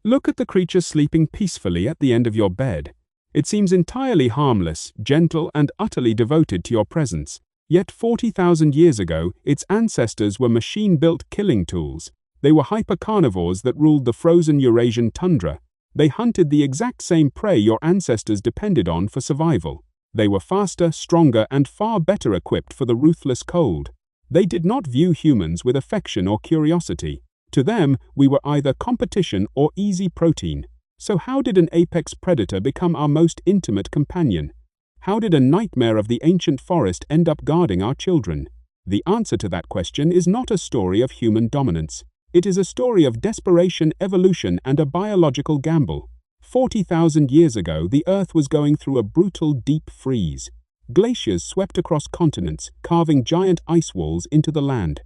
Look at the creature sleeping peacefully at the end of your bed. It seems entirely harmless, gentle, and utterly devoted to your presence. Yet 40,000 years ago, its ancestors were machine-built killing tools. They were hyper-carnivores that ruled the frozen Eurasian tundra. They hunted the exact same prey your ancestors depended on for survival. They were faster, stronger, and far better equipped for the ruthless cold. They did not view humans with affection or curiosity. To them, we were either competition or easy protein. So how did an apex predator become our most intimate companion? How did a nightmare of the ancient forest end up guarding our children? The answer to that question is not a story of human dominance. It is a story of desperation, evolution, and a biological gamble. 40,000 years ago, the Earth was going through a brutal deep freeze. Glaciers swept across continents, carving giant ice walls into the land.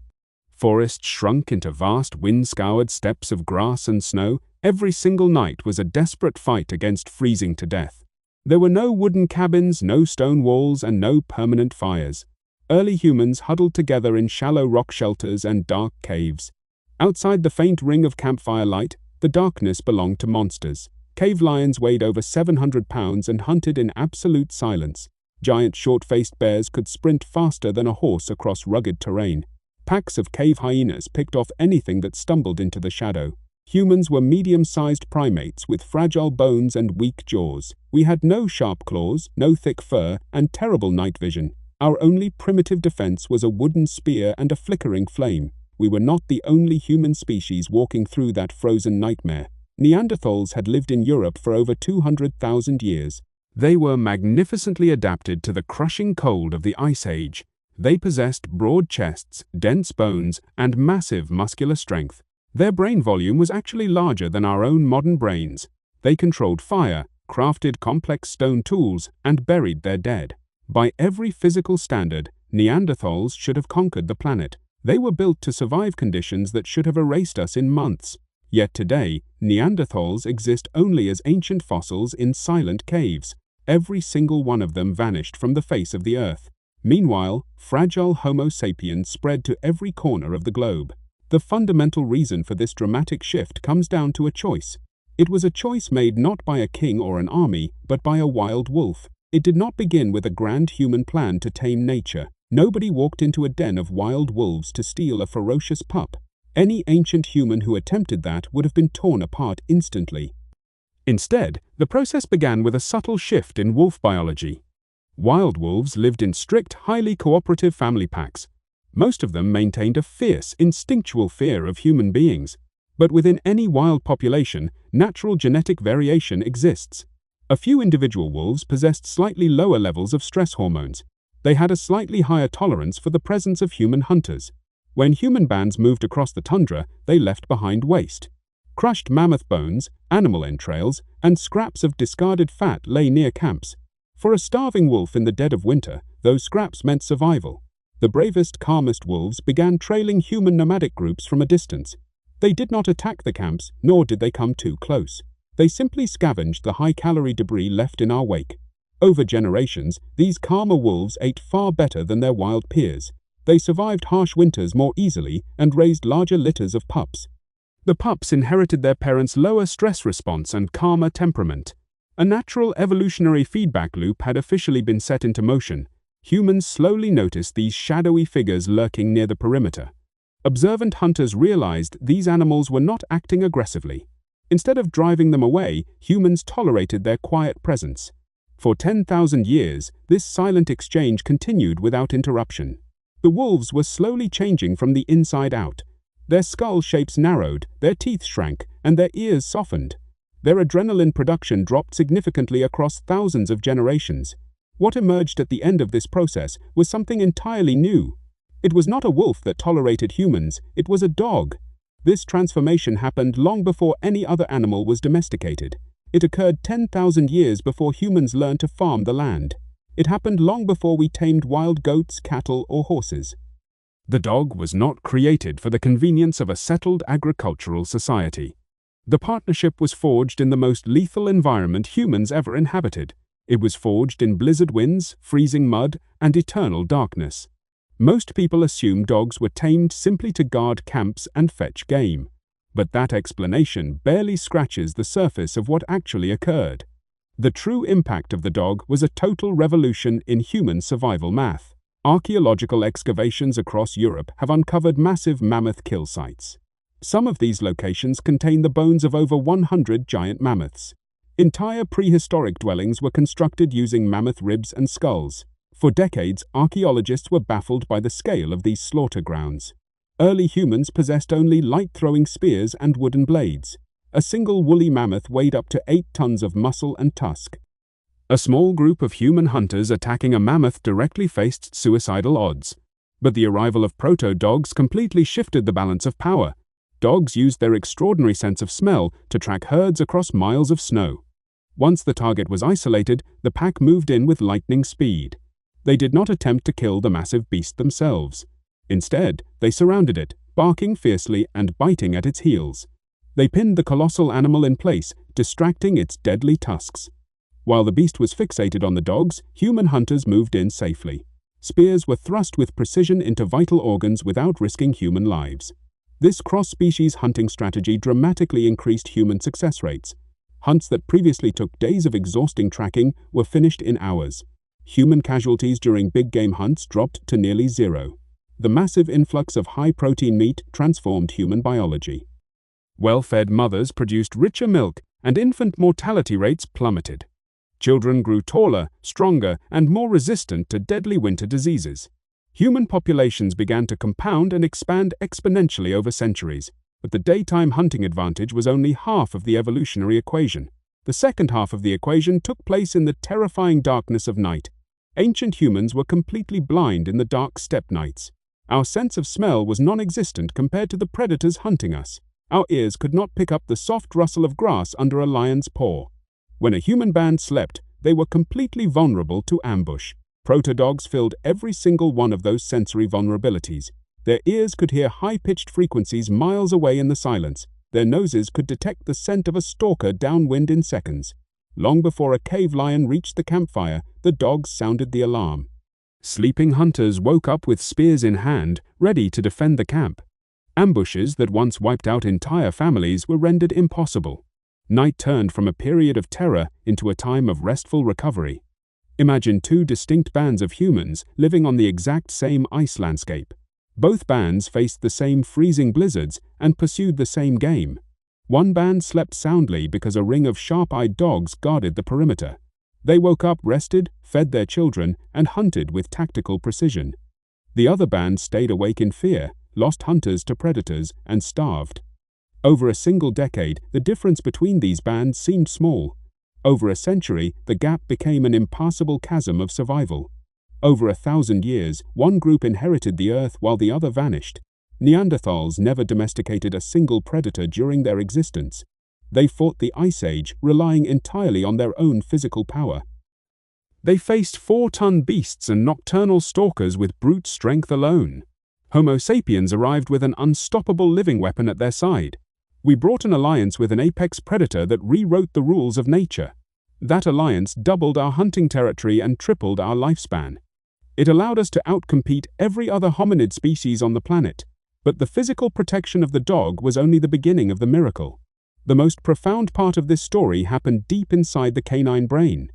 Forests shrunk into vast wind-scoured steppes of grass and snow. Every single night was a desperate fight against freezing to death. There were no wooden cabins, no stone walls, and no permanent fires. Early humans huddled together in shallow rock shelters and dark caves. Outside the faint ring of campfire light, the darkness belonged to monsters. Cave lions weighed over 700 pounds and hunted in absolute silence. Giant short-faced bears could sprint faster than a horse across rugged terrain. Packs of cave hyenas picked off anything that stumbled into the shadow. Humans were medium-sized primates with fragile bones and weak jaws. We had no sharp claws, no thick fur, and terrible night vision. Our only primitive defense was a wooden spear and a flickering flame. We were not the only human species walking through that frozen nightmare. Neanderthals had lived in Europe for over 200,000 years. They were magnificently adapted to the crushing cold of the Ice Age. They possessed broad chests, dense bones, and massive muscular strength. Their brain volume was actually larger than our own modern brains. They controlled fire, crafted complex stone tools, and buried their dead. By every physical standard, Neanderthals should have conquered the planet. They were built to survive conditions that should have erased us in months. Yet today, Neanderthals exist only as ancient fossils in silent caves. Every single one of them vanished from the face of the earth. Meanwhile, fragile Homo sapiens spread to every corner of the globe. The fundamental reason for this dramatic shift comes down to a choice. It was a choice made not by a king or an army, but by a wild wolf. It did not begin with a grand human plan to tame nature. Nobody walked into a den of wild wolves to steal a ferocious pup. Any ancient human who attempted that would have been torn apart instantly. Instead, the process began with a subtle shift in wolf biology. Wild wolves lived in strict, highly cooperative family packs. Most of them maintained a fierce, instinctual fear of human beings. But within any wild population, natural genetic variation exists. A few individual wolves possessed slightly lower levels of stress hormones. They had a slightly higher tolerance for the presence of human hunters. When human bands moved across the tundra, they left behind waste. Crushed mammoth bones, animal entrails, and scraps of discarded fat lay near camps. For a starving wolf in the dead of winter, those scraps meant survival. The bravest, calmest wolves began trailing human nomadic groups from a distance. They did not attack the camps, nor did they come too close. They simply scavenged the high-calorie debris left in our wake. Over generations, these calmer wolves ate far better than their wild peers. They survived harsh winters more easily and raised larger litters of pups. The pups inherited their parents' lower stress response and calmer temperament. A natural evolutionary feedback loop had officially been set into motion. Humans slowly noticed these shadowy figures lurking near the perimeter. Observant hunters realized these animals were not acting aggressively. Instead of driving them away, humans tolerated their quiet presence. For 10,000 years, this silent exchange continued without interruption. The wolves were slowly changing from the inside out. Their skull shapes narrowed, their teeth shrank, and their ears softened. Their adrenaline production dropped significantly across thousands of generations. What emerged at the end of this process was something entirely new. It was not a wolf that tolerated humans, it was a dog. This transformation happened long before any other animal was domesticated. It occurred 10,000 years before humans learned to farm the land. It happened long before we tamed wild goats, cattle, or horses. The dog was not created for the convenience of a settled agricultural society. The partnership was forged in the most lethal environment humans ever inhabited. It was forged in blizzard winds, freezing mud, and eternal darkness. Most people assume dogs were tamed simply to guard camps and fetch game. But that explanation barely scratches the surface of what actually occurred. The true impact of the dog was a total revolution in human survival math. Archaeological excavations across Europe have uncovered massive mammoth kill sites. Some of these locations contain the bones of over 100 giant mammoths. Entire prehistoric dwellings were constructed using mammoth ribs and skulls. For decades, archaeologists were baffled by the scale of these slaughter grounds. Early humans possessed only light-throwing spears and wooden blades. A single woolly mammoth weighed up to 8 tons of muscle and tusk. A small group of human hunters attacking a mammoth directly faced suicidal odds. But the arrival of proto-dogs completely shifted the balance of power. Dogs used their extraordinary sense of smell to track herds across miles of snow. Once the target was isolated, the pack moved in with lightning speed. They did not attempt to kill the massive beast themselves. Instead, they surrounded it, barking fiercely and biting at its heels. They pinned the colossal animal in place, distracting its deadly tusks. While the beast was fixated on the dogs, human hunters moved in safely. Spears were thrust with precision into vital organs without risking human lives. This cross-species hunting strategy dramatically increased human success rates. Hunts that previously took days of exhausting tracking were finished in hours. Human casualties during big game hunts dropped to nearly zero. The massive influx of high-protein meat transformed human biology. Well-fed mothers produced richer milk, and infant mortality rates plummeted. Children grew taller, stronger, and more resistant to deadly winter diseases. Human populations began to compound and expand exponentially over centuries, but the daytime hunting advantage was only half of the evolutionary equation. The second half of the equation took place in the terrifying darkness of night. Ancient humans were completely blind in the dark steppe nights. Our sense of smell was non-existent compared to the predators hunting us. Our ears could not pick up the soft rustle of grass under a lion's paw. When a human band slept, they were completely vulnerable to ambush. Proto-dogs filled every single one of those sensory vulnerabilities. Their ears could hear high-pitched frequencies miles away in the silence. Their noses could detect the scent of a stalker downwind in seconds. Long before a cave lion reached the campfire, the dogs sounded the alarm. Sleeping hunters woke up with spears in hand, ready to defend the camp. Ambushes that once wiped out entire families were rendered impossible. Night turned from a period of terror into a time of restful recovery. Imagine two distinct bands of humans living on the exact same ice landscape. Both bands faced the same freezing blizzards and pursued the same game. One band slept soundly because a ring of sharp-eyed dogs guarded the perimeter. They woke up rested, fed their children, and hunted with tactical precision. The other band stayed awake in fear, lost hunters to predators, and starved. Over a single decade, the difference between these bands seemed small. Over a century, the gap became an impassable chasm of survival. Over 1,000 years, one group inherited the earth while the other vanished. Neanderthals never domesticated a single predator during their existence. They fought the Ice Age, relying entirely on their own physical power. They faced 4-ton beasts and nocturnal stalkers with brute strength alone. Homo sapiens arrived with an unstoppable living weapon at their side. We brought an alliance with an apex predator that rewrote the rules of nature. That alliance doubled our hunting territory and tripled our lifespan. It allowed us to outcompete every other hominid species on the planet. But the physical protection of the dog was only the beginning of the miracle. The most profound part of this story happened deep inside the canine brain.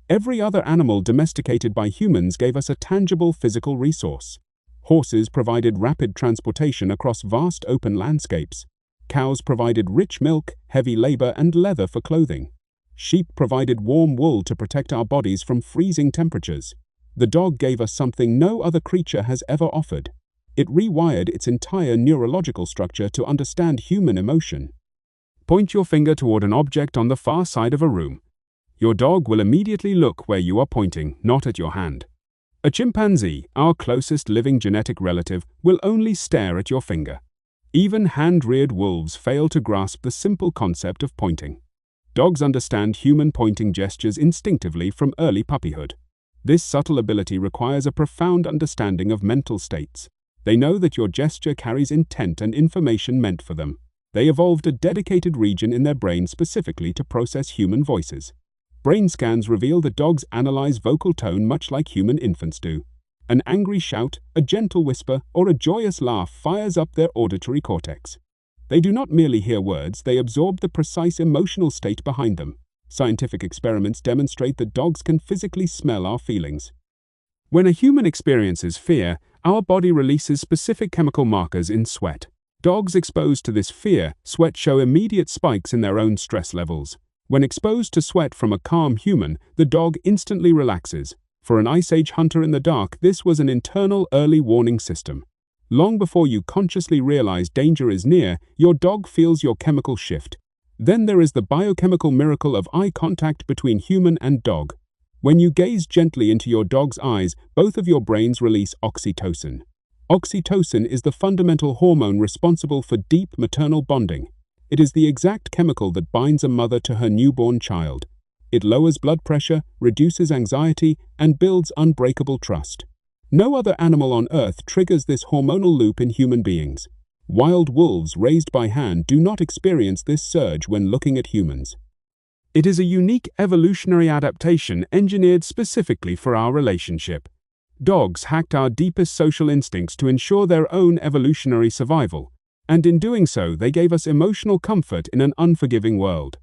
Every other animal domesticated by humans gave us a tangible physical resource. Horses provided rapid transportation across vast open landscapes. Cows provided rich milk, heavy labor, and leather for clothing. Sheep provided warm wool to protect our bodies from freezing temperatures. The dog gave us something no other creature has ever offered. It rewired its entire neurological structure to understand human emotion. Point your finger toward an object on the far side of a room. Your dog will immediately look where you are pointing, not at your hand. A chimpanzee, our closest living genetic relative, will only stare at your finger. Even hand-reared wolves fail to grasp the simple concept of pointing. Dogs understand human pointing gestures instinctively from early puppyhood. This subtle ability requires a profound understanding of mental states. They know that your gesture carries intent and information meant for them. They evolved a dedicated region in their brain specifically to process human voices. Brain scans reveal that dogs analyze vocal tone much like human infants do. An angry shout, a gentle whisper, or a joyous laugh fires up their auditory cortex. They do not merely hear words, they absorb the precise emotional state behind them. Scientific experiments demonstrate that dogs can physically smell our feelings. When a human experiences fear, our body releases specific chemical markers in sweat. Dogs exposed to this fear sweat show immediate spikes in their own stress levels. When exposed to sweat from a calm human, the dog instantly relaxes. For an Ice Age hunter in the dark, this was an internal early warning system. Long before you consciously realize danger is near, your dog feels your chemical shift. Then there is the biochemical miracle of eye contact between human and dog. When you gaze gently into your dog's eyes, both of your brains release oxytocin. Oxytocin is the fundamental hormone responsible for deep maternal bonding. It is the exact chemical that binds a mother to her newborn child. It lowers blood pressure, reduces anxiety, and builds unbreakable trust. No other animal on Earth triggers this hormonal loop in human beings. Wild wolves raised by hand do not experience this surge when looking at humans. It is a unique evolutionary adaptation engineered specifically for our relationship. Dogs hacked our deepest social instincts to ensure their own evolutionary survival, and in doing so they gave us emotional comfort in an unforgiving world.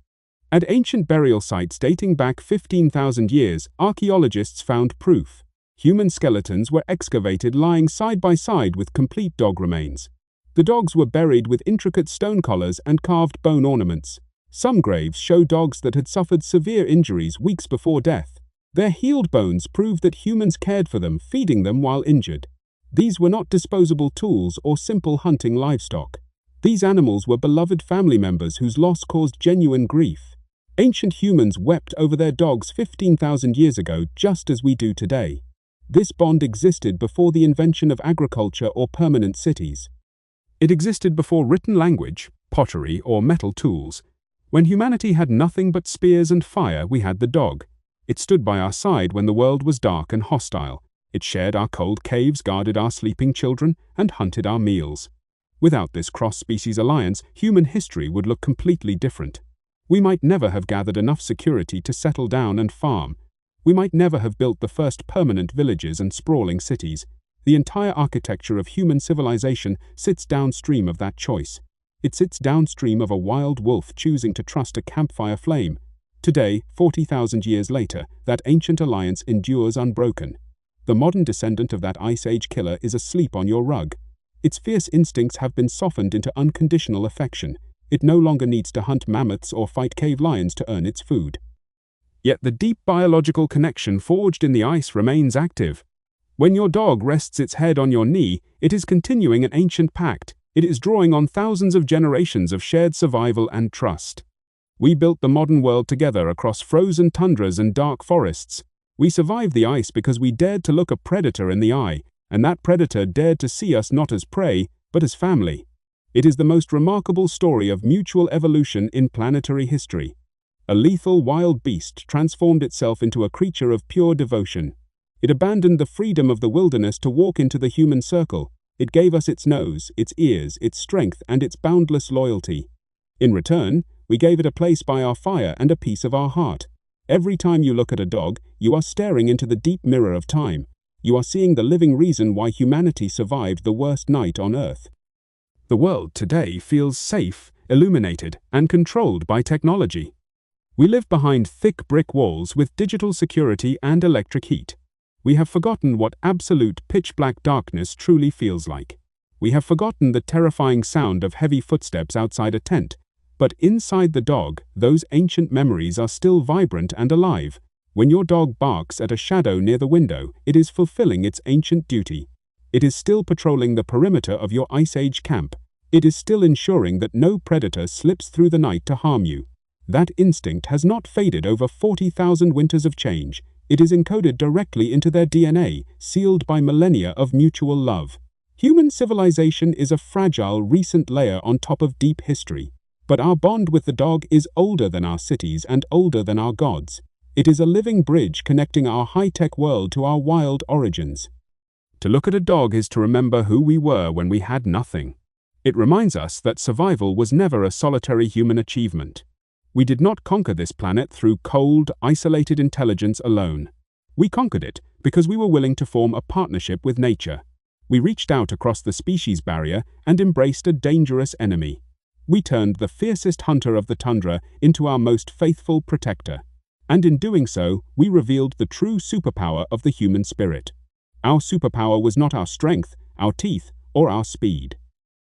At ancient burial sites dating back 15,000 years, archaeologists found proof. Human skeletons were excavated lying side by side with complete dog remains. The dogs were buried with intricate stone collars and carved bone ornaments. Some graves show dogs that had suffered severe injuries weeks before death. Their healed bones proved that humans cared for them, feeding them while injured. These were not disposable tools or simple hunting livestock. These animals were beloved family members whose loss caused genuine grief. Ancient humans wept over their dogs 15,000 years ago, just as we do today. This bond existed before the invention of agriculture or permanent cities. It existed before written language, pottery, or metal tools. When humanity had nothing but spears and fire, we had the dog. It stood by our side when the world was dark and hostile. It shared our cold caves, guarded our sleeping children, and hunted our meals. Without this cross-species alliance, human history would look completely different. We might never have gathered enough security to settle down and farm. We might never have built the first permanent villages and sprawling cities. The entire architecture of human civilization sits downstream of that choice. It sits downstream of a wild wolf choosing to trust a campfire flame. Today, 40,000 years later, that ancient alliance endures unbroken. The modern descendant of that Ice Age killer is asleep on your rug. Its fierce instincts have been softened into unconditional affection. It no longer needs to hunt mammoths or fight cave lions to earn its food. Yet the deep biological connection forged in the ice remains active. When your dog rests its head on your knee, it is continuing an ancient pact. It is drawing on thousands of generations of shared survival and trust. We built the modern world together across frozen tundras and dark forests. We survived the ice because we dared to look a predator in the eye, and that predator dared to see us not as prey, but as family. It is the most remarkable story of mutual evolution in planetary history. A lethal wild beast transformed itself into a creature of pure devotion. It abandoned the freedom of the wilderness to walk into the human circle. It gave us its nose, its ears, its strength, and its boundless loyalty. In return, we gave it a place by our fire and a piece of our heart. Every time you look at a dog, you are staring into the deep mirror of time. You are seeing the living reason why humanity survived the worst night on Earth. The world today feels safe, illuminated, and controlled by technology. We live behind thick brick walls with digital security and electric heat. We have forgotten what absolute pitch-black darkness truly feels like. We have forgotten the terrifying sound of heavy footsteps outside a tent. But inside the dog, those ancient memories are still vibrant and alive. When your dog barks at a shadow near the window, it is fulfilling its ancient duty. It is still patrolling the perimeter of your Ice Age camp. It is still ensuring that no predator slips through the night to harm you. That instinct has not faded over 40,000 winters of change. It is encoded directly into their DNA, sealed by millennia of mutual love. Human civilization is a fragile, recent layer on top of deep history. But our bond with the dog is older than our cities and older than our gods. It is a living bridge connecting our high-tech world to our wild origins. To look at a dog is to remember who we were when we had nothing. It reminds us that survival was never a solitary human achievement. We did not conquer this planet through cold, isolated intelligence alone. We conquered it because we were willing to form a partnership with nature. We reached out across the species barrier and embraced a dangerous enemy. We turned the fiercest hunter of the tundra into our most faithful protector. And in doing so, we revealed the true superpower of the human spirit. Our superpower was not our strength, our teeth, or our speed.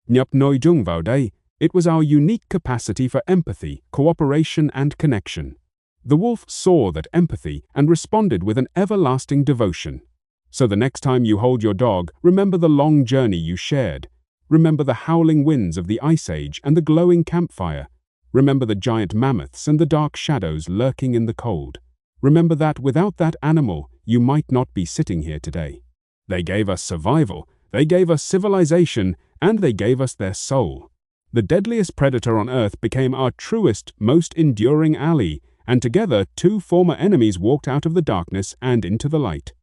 It was our unique capacity for empathy, cooperation, and connection. The wolf saw that empathy and responded with an everlasting devotion. So the next time you hold your dog, remember the long journey you shared. Remember the howling winds of the Ice Age and the glowing campfire. Remember the giant mammoths and the dark shadows lurking in the cold. Remember that without that animal, you might not be sitting here today. They gave us survival, they gave us civilization, and they gave us their soul. The deadliest predator on Earth became our truest, most enduring ally, and together 2 former enemies walked out of the darkness and into the light.